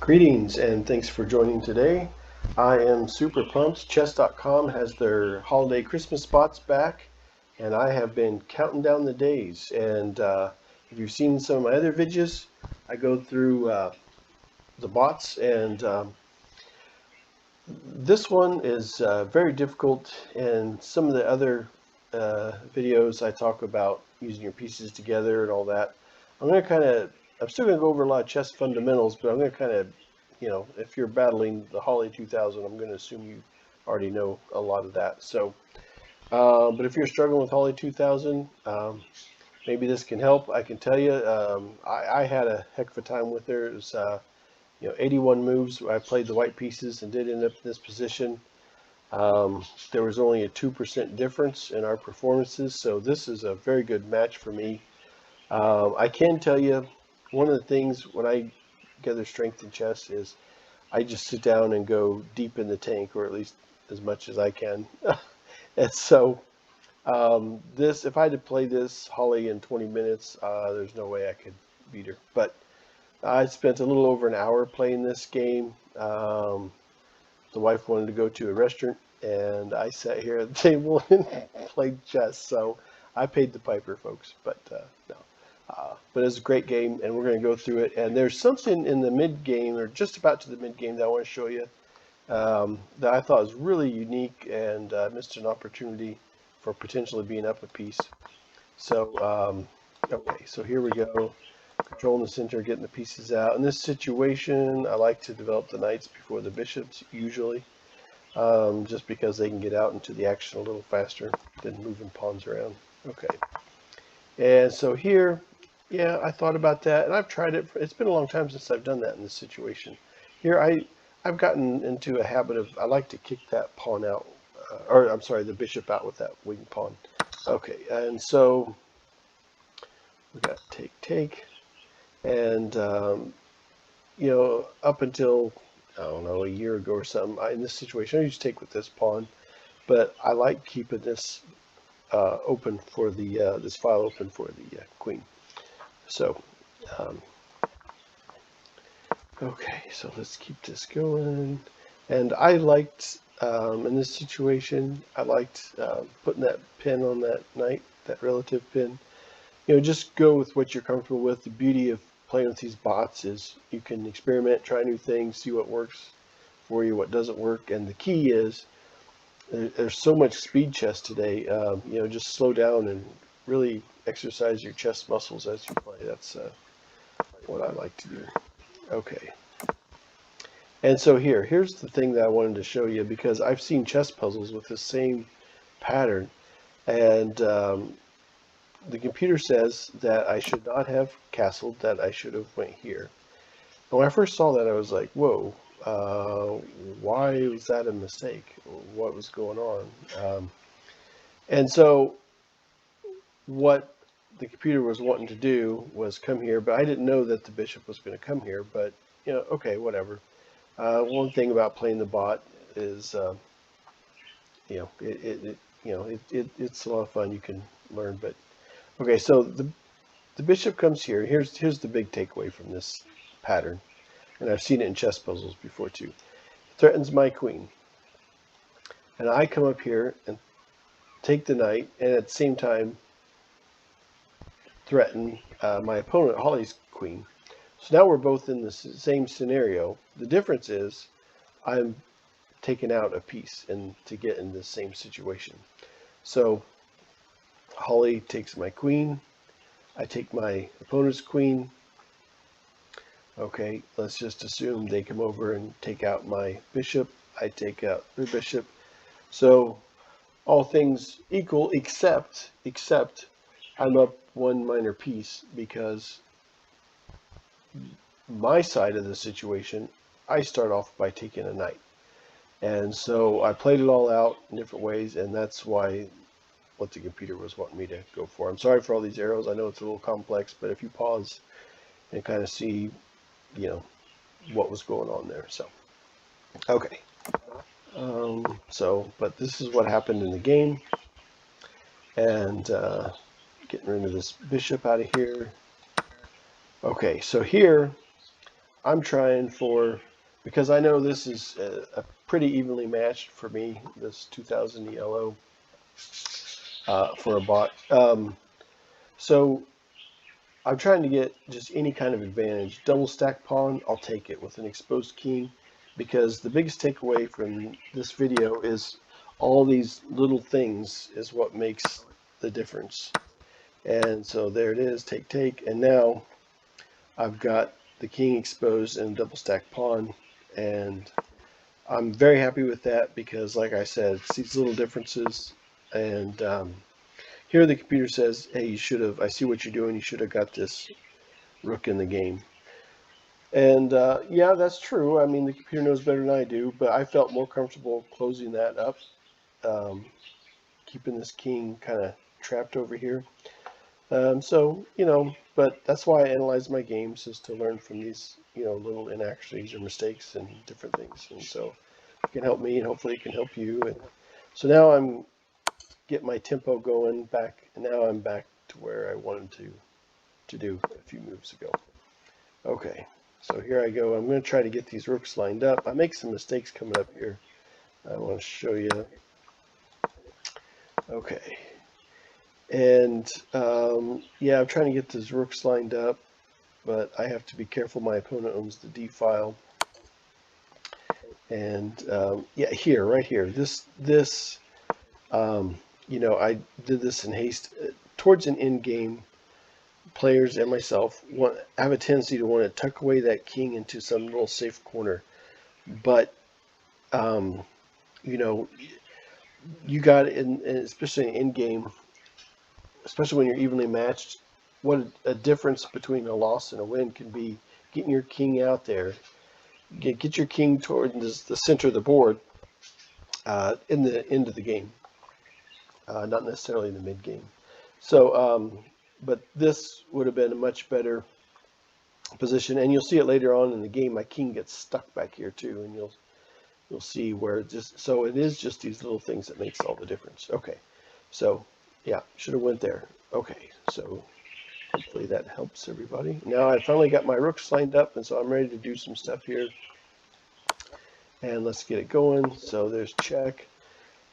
Greetings and thanks for joining today. I am super pumped. Chess.com has their holiday Christmas spots back, and I have been counting down the days. And if you've seen some of my other videos, I go through the bots, and this one is very difficult. And some of the other videos I talk about using your pieces together and all that. I'm still going to go over a lot of chess fundamentals, but I'm going to kind of, if you're battling the Holly 2000, I'm going to assume you already know a lot of that. So, but if you're struggling with Holly 2000, maybe this can help. I can tell you, I had a heck of a time with her. It was, 81 moves. I played the white pieces and did end up in this position. There was only a 2% difference in our performances, so this is a very good match for me. I can tell you, one of the things when I gather strength in chess is I just sit down and go deep in the tank, or at least as much as I can. And so if I had to play this Holly in 20 minutes, there's no way I could beat her. But I spent a little over an hour playing this game. The wife wanted to go to a restaurant, and I sat here at the table and played chess. So I paid the piper, folks. But no. But it was a great game, and we're going to go through it. And there's something in the mid game, or just about to the mid game, that I want to show you that I thought was really unique, and missed an opportunity for potentially being up a piece. So, okay, so here we go. Controlling the center, getting the pieces out. In this situation, I like to develop the knights before the bishops, usually, just because they can get out into the action a little faster than moving pawns around. Okay. And so here, yeah, I thought about that, and I've tried it. It's been a long time since I've done that in this situation. Here, I've gotten into a habit of, I like to kick that pawn out, or I'm sorry, the bishop out with that wing pawn. Okay, and so we got take, and up until, I don't know, a year ago or something, in this situation, I used to take with this pawn, but I like keeping this open for the this file open for the queen. So, okay, so let's keep this going. And I liked, in this situation, I liked putting that pin on that knight, that relative pin. Just go with what you're comfortable with. The beauty of playing with these bots is you can experiment, try new things, see what works for you, what doesn't work. And the key is, there's so much speed chess today. Just slow down and really exercise your chest muscles as you play. That's what I like to do. Okay. And so here's the thing that I wanted to show you, because I've seen chess puzzles with the same pattern, and the computer says that I should not have castled, that I should have went here. And when I first saw that, I was like, whoa, why was that a mistake? What was going on? And so what the computer was wanting to do was come here, but I didn't know that the bishop was going to come here. But okay, whatever. One thing about playing the bot is, it's a lot of fun. You can learn. But okay, so the bishop comes here. Here's the big takeaway from this pattern, and I've seen it in chess puzzles before too. It threatens my queen, and I come up here and take the knight, and at the same time threaten my opponent, Holly's queen. So now we're both in the same scenario. The difference is I'm taking out a piece and to get in the same situation. So Holly takes my queen. I take my opponent's queen. Okay, let's just assume they come over and take out my bishop. I take out their bishop. So all things equal, except I'm up one minor piece, because my side of the situation, I start off by taking a knight. And so I played it all out in different ways, and that's what the computer was wanting me to go for. I'm sorry for all these arrows. I know it's a little complex, but if you pause and kind of see, what was going on there. So, okay. But this is what happened in the game. And getting rid of this bishop out of here. Okay, so here I'm trying for, because I know this is a pretty evenly matched for me, this 2000 ELO for a bot. So I'm trying to get just any kind of advantage. Double stack pawn, I'll take it with an exposed king, because the biggest takeaway from this video is all these little things is what makes the difference. And so there it is, take, take, and now I've got the king exposed and a double stack pawn, and I'm very happy with that because, like I said, it's these little differences. And here the computer says, hey, you should have, I see what you're doing, you should have got this rook in the game. And yeah, that's true. I mean, the computer knows better than I do, but I felt more comfortable closing that up, keeping this king kind of trapped over here. So, you know, but that's why I analyze my games, is to learn from these, you know, little inaccuracies or mistakes and different things. And so it can help me, and hopefully it can help you. And so now I'm getting my tempo going back, and now I'm back to where I wanted to do a few moves ago. Okay, so here I go. I'm going to try to get these rooks lined up. I make some mistakes coming up here. I want to show you. Okay. And yeah, I'm trying to get these rooks lined up, but I have to be careful. My opponent owns the D file. And yeah, here, right here, this you know, I did this in haste. Towards an end game, players and myself have a tendency to want to tuck away that king into some little safe corner. But you know, you got especially in end game, especially when you're evenly matched, what a difference between a loss and a win can be. Getting your king out there, get your king toward the center of the board in the end of the game, not necessarily in the mid game. So, but this would have been a much better position, and you'll see it later on in the game. My king gets stuck back here too, and you'll see where it just, so it is just these little things that makes all the difference. Okay, so yeah, should have went there. Okay, so hopefully that helps everybody. Now I finally got my rooks lined up, and so I'm ready to do some stuff here. And let's get it going. So there's check,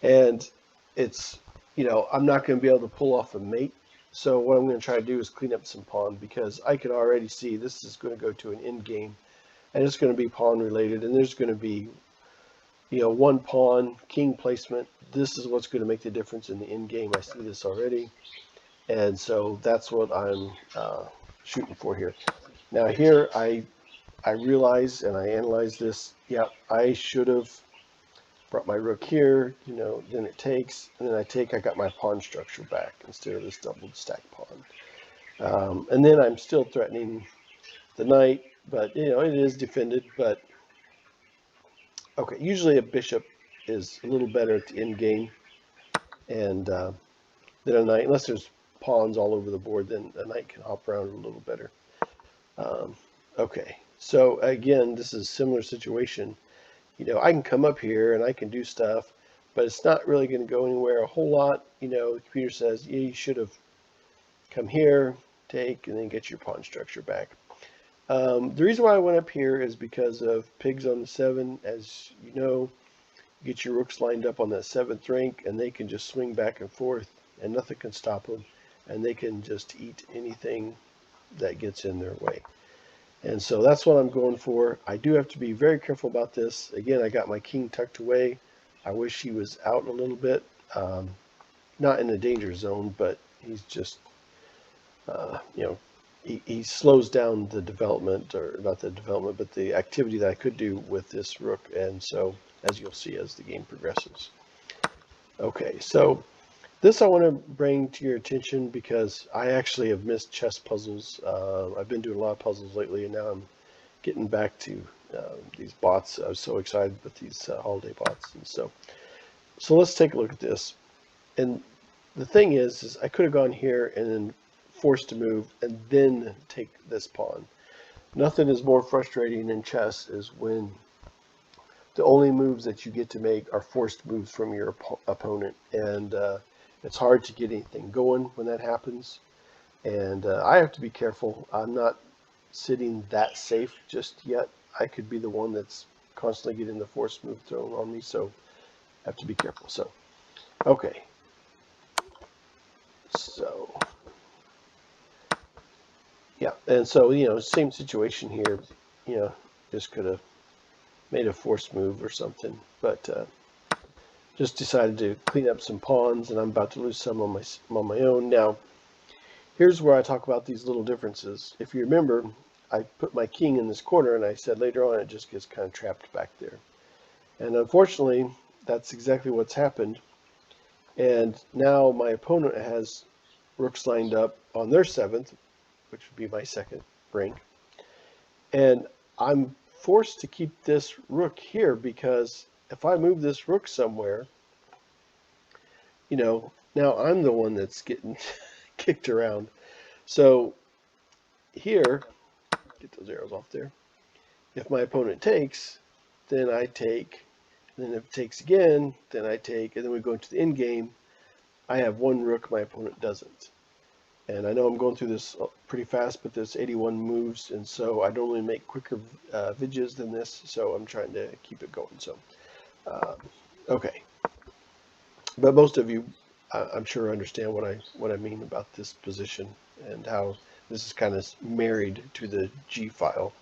and it's, you know, I'm not going to be able to pull off a mate. So what I'm going to try to do is clean up some pawn, because I can already see this is going to go to an end game, and it's going to be pawn related, and there's going to be, you know, one pawn king placement. This is what's going to make the difference in the end game. I see this already, and so that's what I'm shooting for here. Now here I realize, and I analyze this. Yeah, I should have brought my rook here, you know, then it takes, and then I got my pawn structure back instead of this doubled stack pawn. And then I'm still threatening the knight, but, you know, it is defended. But, okay, usually a bishop is a little better at the end game, and than a knight. Unless there's pawns all over the board, then a knight can hop around a little better. Okay, so again, this is a similar situation. You know, I can come up here and I can do stuff, but it's not really going to go anywhere a whole lot. You know, the computer says, yeah, you should have come here, take, and then get your pawn structure back. The reason why I went up here is because of pigs on the 7. As you know, you get your rooks lined up on that 7th rank, and they can just swing back and forth, and nothing can stop them, and they can just eat anything that gets in their way. And so that's what I'm going for. I do have to be very careful about this. Again, I got my king tucked away. I wish he was out a little bit. Not in the danger zone, but he's just, you know, he slows down the development, or not the development, but the activity that I could do with this rook. And so, as you'll see as the game progresses. Okay, so this I want to bring to your attention because I actually have missed chess puzzles. I've been doing a lot of puzzles lately, and now I'm getting back to these bots. I was so excited with these holiday bots. And so let's take a look at this. And the thing is I could have gone here and then forced to move and then take this pawn. Nothing is more frustrating in chess is when the only moves that you get to make are forced moves from your opponent. And it's hard to get anything going when that happens, and I have to be careful. I'm not sitting that safe just yet. I could be the one that's constantly getting the force move thrown on me, so I have to be careful. So, okay. So, yeah, and so, same situation here, just could have made a force move or something, but just decided to clean up some pawns, and I'm about to lose some on my own. Now, here's where I talk about these little differences. If you remember, I put my king in this corner, and I said later on it just gets kind of trapped back there. And unfortunately, that's exactly what's happened. And now my opponent has rooks lined up on their 7th, which would be my 2nd rank. And I'm forced to keep this rook here because if I move this rook somewhere, now I'm the one that's getting kicked around. So here, get those arrows off there. If my opponent takes, then I take. And then if it takes again, then I take. And then we go into the end game. I have one rook, my opponent doesn't. And I know I'm going through this pretty fast, but there's 81 moves, and so I normally make quicker videos than this, so I'm trying to keep it going. So, okay. But most of you, I'm sure, understand what I mean about this position and how this is kind of married to the G file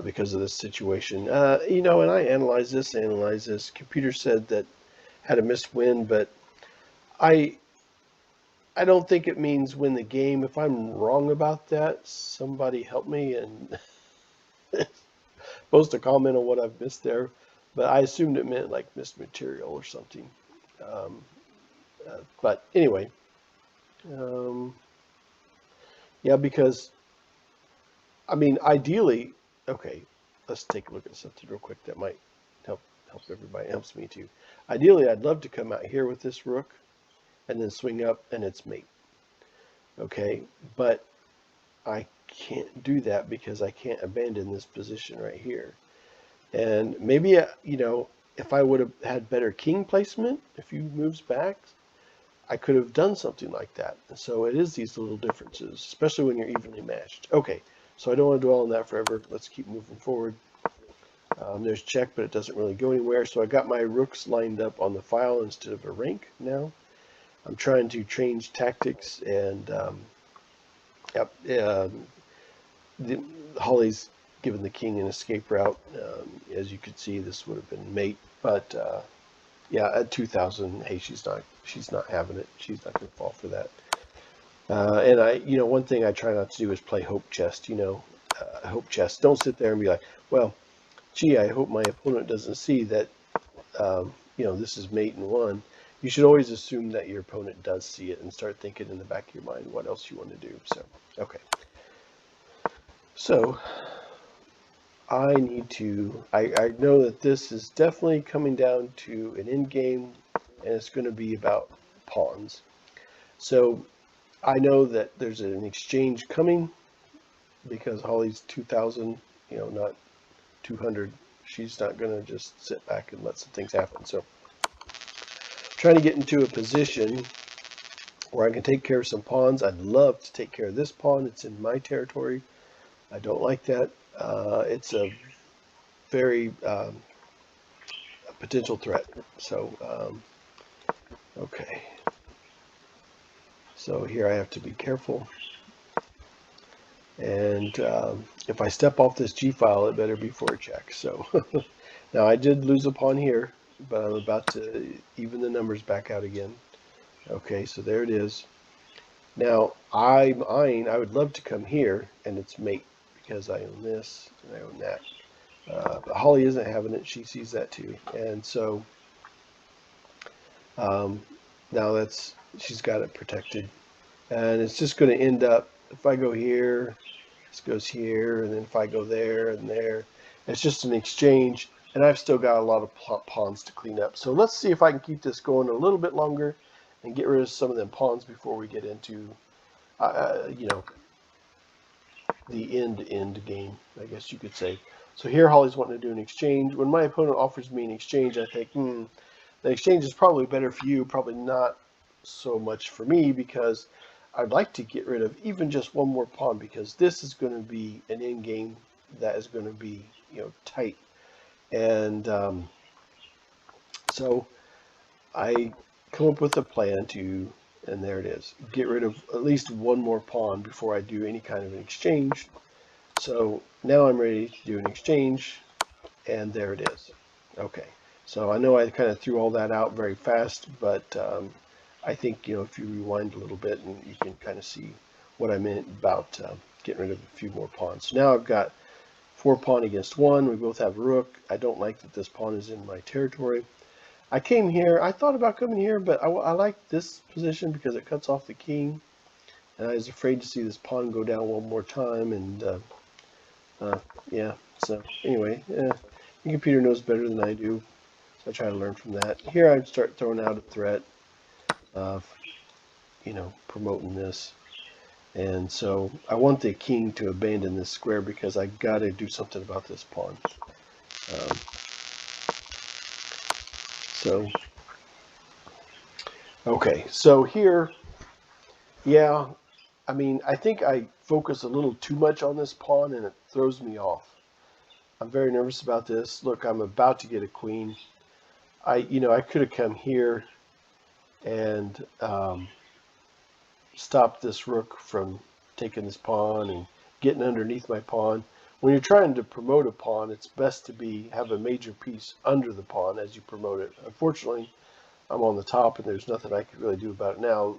because of this situation. And I analyze this. Computer said that had a missed win, but I don't think it means win the game. If I'm wrong about that, somebody help me and post a comment on what I've missed there. But I assumed it meant like missed material or something. But anyway, yeah, because ideally, okay, let's take a look at something real quick that might help everybody. It helps me too. Ideally, I'd love to come out here with this rook and then swing up and it's mate. Okay, but I can't do that because I can't abandon this position right here. And maybe, if I would have had better king placement a few moves back, I could have done something like that. So it is these little differences, especially when you're evenly matched. Okay, so I don't want to dwell on that forever. Let's keep moving forward. There's check, but it doesn't really go anywhere. So I got my rooks lined up on the file instead of a rank now. I'm trying to change tactics, and Holly's given the king an escape route. As you could see, this would have been mate, but yeah, at 2,000, hey, she's not having it. She's not going to fall for that. And one thing I try not to do is play hope chest. Hope chest. Don't sit there and be like, well, gee, I hope my opponent doesn't see that. This is mate and 1. You should always assume that your opponent does see it and start thinking in the back of your mind what else you want to do. So, okay. So, I know that this is definitely coming down to an end game, and it's going to be about pawns. So, I know that there's an exchange coming because Holly's 2,000, not 200. She's not going to just sit back and let some things happen. So, trying to get into a position where I can take care of some pawns. I'd love to take care of this pawn. It's in my territory. I don't like that. It's a very potential threat. So, okay. So here I have to be careful. And if I step off this G file, it better be for a check. So now I did lose a pawn here, but I'm about to even the numbers back out again. Okay, so there it is. Now I would love to come here, and it's mate because I own this and I own that. But Holly isn't having it. She sees that too, and so now she's got it protected, and it's just going to end up if I go here, this goes here, and then if I go there and there, it's just an exchange. And I've still got a lot of pawns to clean up. So let's see if I can keep this going a little bit longer and get rid of some of them pawns before we get into, the end game, I guess you could say. So here Holly's wanting to do an exchange. When my opponent offers me an exchange, I think, the exchange is probably better for you, probably not so much for me, because I'd like to get rid of even just one more pawn, because this is going to be an end game that is going to be, you know, tight. And so I come up with a plan to, and there it is, get rid of at least one more pawn before I do any kind of an exchange. So now I'm ready to do an exchange, and there it is. Okay, so I know I kind of threw all that out very fast, but I think, you know, if you rewind a little bit, and you can kind of see what I meant about getting rid of a few more pawns. So now I've got 4 pawn against 1. We both have rook. I don't like that this pawn is in my territory. I came here. I thought about coming here, but I like this position because it cuts off the king. And I was afraid to see this pawn go down one more time. And yeah, so anyway, the computer knows better than I do. So I try to learn from that. Here I start throwing out a threat of, you know, promoting this. And so I want the king to abandon this square because I got to do something about this pawn. So, okay, so here, yeah, I mean, I think I focus a little too much on this pawn and it throws me off. I'm very nervous about this. Look, I'm about to get a queen. You know, I could have come here and stopped this rook from taking this pawn and getting underneath my pawn. When you're trying to promote a pawn, it's best to have a major piece under the pawn as you promote it. Unfortunately, I'm on the top and there's nothing I could really do about it now.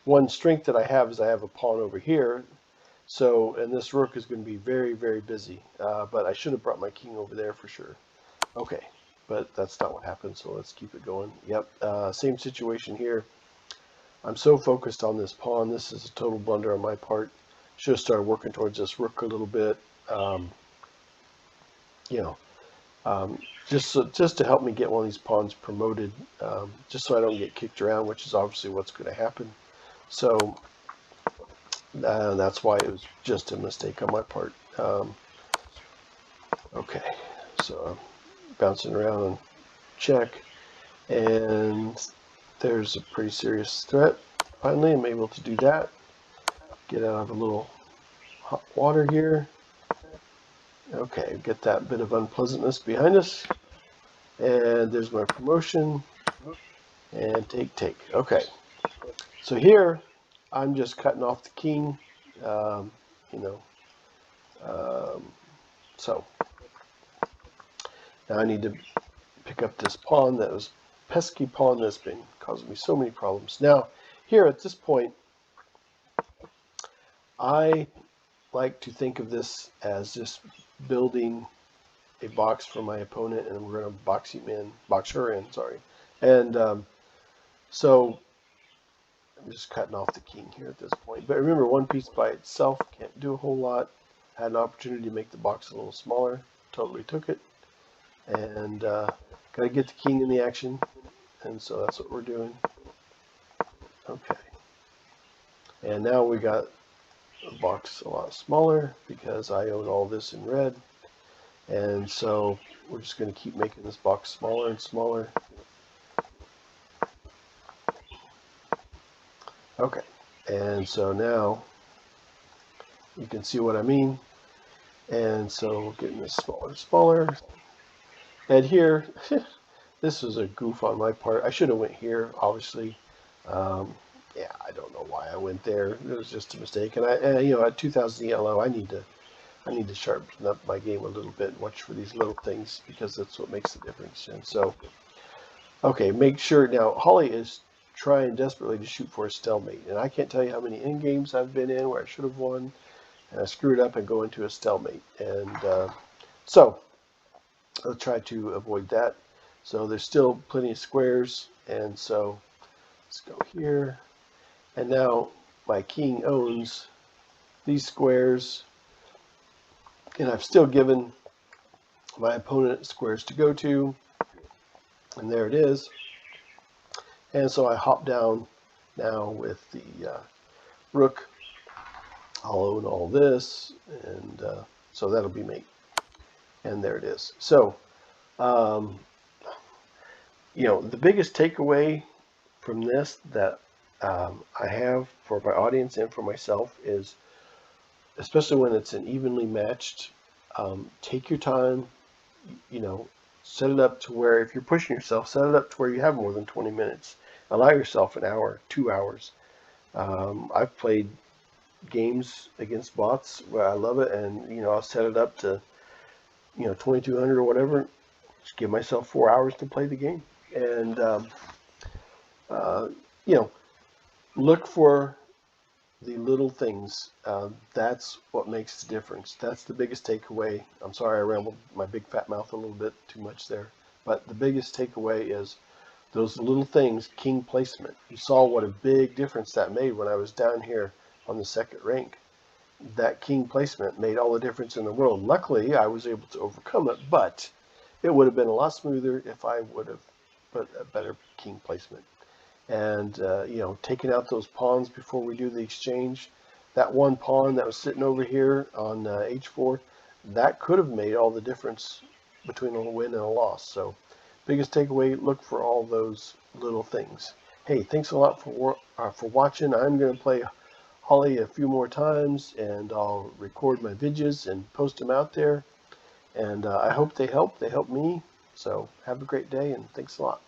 One strength that I have is I have a pawn over here. So, and this rook is going to be very, very busy. But I should have brought my king over there for sure. Okay, but that's not what happened, so let's keep it going. Yep, same situation here. I'm so focused on this pawn. This is a total blunder on my part. Should have started working towards this rook a little bit. You know, just to help me get one of these pawns promoted, just so I don't get kicked around, which is obviously what's going to happen. So that's why it was just a mistake on my part. Okay, so I'm bouncing around and check, and there's a pretty serious threat. Finally, I'm able to do that. Get out of a little hot water here. Okay, get that bit of unpleasantness behind us. And there's my promotion. And take. Okay. So here, I'm just cutting off the king. You know. So now I need to pick up this pawn. That was pesky pawn that's been causing me so many problems. Now, here at this point, I like to think of this as just building a box for my opponent, and we're going to box her in, sorry. And so I'm just cutting off the king here at this point. But remember, one piece by itself can't do a whole lot. Had an opportunity to make the box a little smaller, totally took it. And got to get the king in the action, and so that's what we're doing. Okay. And now we got the box a lot smaller because I own all this in red. And so we're just going to keep making this box smaller and smaller. Okay, and so now you can see what I mean. And so getting this smaller and smaller. And here, this was a goof on my part. I should have went here, obviously. Yeah, I don't know why I went there. It was just a mistake. And you know, at 2000 ELO, I need to sharpen up my game a little bit and watch for these little things, because that's what makes the difference. And so, okay, make sure now. Holly is trying desperately to shoot for a stalemate, and I can't tell you how many end games I've been in where I should have won, and I screwed up and go into a stalemate. And so I'll try to avoid that. So there's still plenty of squares, and so let's go here. And now my king owns these squares, and I've still given my opponent squares to go to, and there it is. And so I hop down now with the rook. I'll own all this, and so that'll be mate. And there it is. So, you know, the biggest takeaway from this that I have for my audience and for myself is, especially when it's an evenly matched, take your time, you know, set it up to where if you're pushing yourself, set it up to where you have more than 20 minutes. Allow yourself an hour, 2 hours. I've played games against bots where I love it, and I'll set it up to 2200 or whatever. Just give myself 4 hours to play the game, and uh, you know, look for the little things. That's what makes the difference. That's the biggest takeaway. I'm sorry I rambled my big fat mouth a little bit too much there, but the biggest takeaway is those little things, king placement. You saw what a big difference that made when I was down here on the second rank. That king placement made all the difference in the world. Luckily, I was able to overcome it, but it would have been a lot smoother if I would have put a better king placement. And taking out those pawns before we do the exchange. That one pawn that was sitting over here on h4, that could have made all the difference between a win and a loss. So biggest takeaway, look for all those little things. Hey, thanks a lot for watching. I'm going to play Holly a few more times, and I'll record my videos and post them out there. And I hope they help. They help me. So have a great day, and thanks a lot.